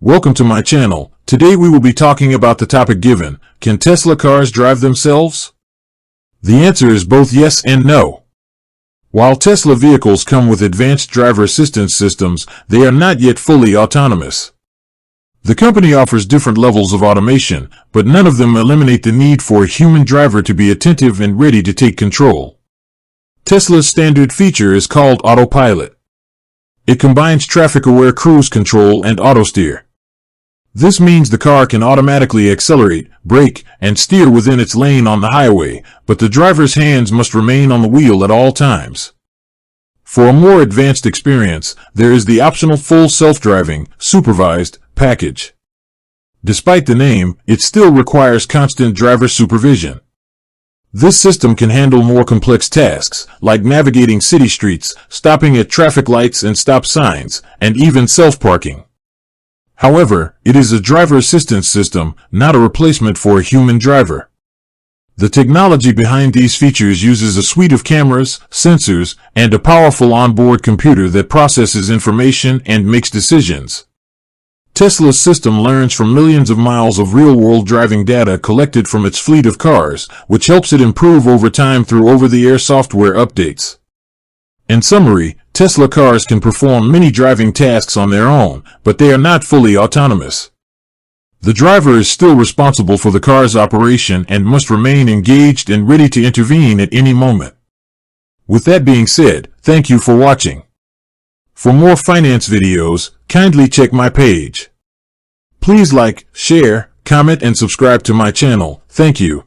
Welcome to my channel. Today we will be talking about the topic given, can Tesla cars drive themselves? The answer is both yes and no. While Tesla vehicles come with advanced driver assistance systems, they are not yet fully autonomous. The company offers different levels of automation, but none of them eliminate the need for a human driver to be attentive and ready to take control. Tesla's standard feature is called autopilot. It combines traffic-aware cruise control and autosteer. This means the car can automatically accelerate, brake, and steer within its lane on the highway, but the driver's hands must remain on the wheel at all times. For a more advanced experience, there is the optional full self-driving, supervised package. Despite the name, it still requires constant driver supervision. This system can handle more complex tasks, like navigating city streets, stopping at traffic lights and stop signs, and even self-parking. However, it is a driver assistance system, not a replacement for a human driver. The technology behind these features uses a suite of cameras, sensors, and a powerful onboard computer that processes information and makes decisions. Tesla's system learns from millions of miles of real-world driving data collected from its fleet of cars, which helps it improve over time through over-the-air software updates. In summary, Tesla cars can perform many driving tasks on their own, but they are not fully autonomous. The driver is still responsible for the car's operation and must remain engaged and ready to intervene at any moment. With that being said, thank you for watching. For more finance videos, kindly check my page. Please like, share, comment, and subscribe to my channel. Thank you.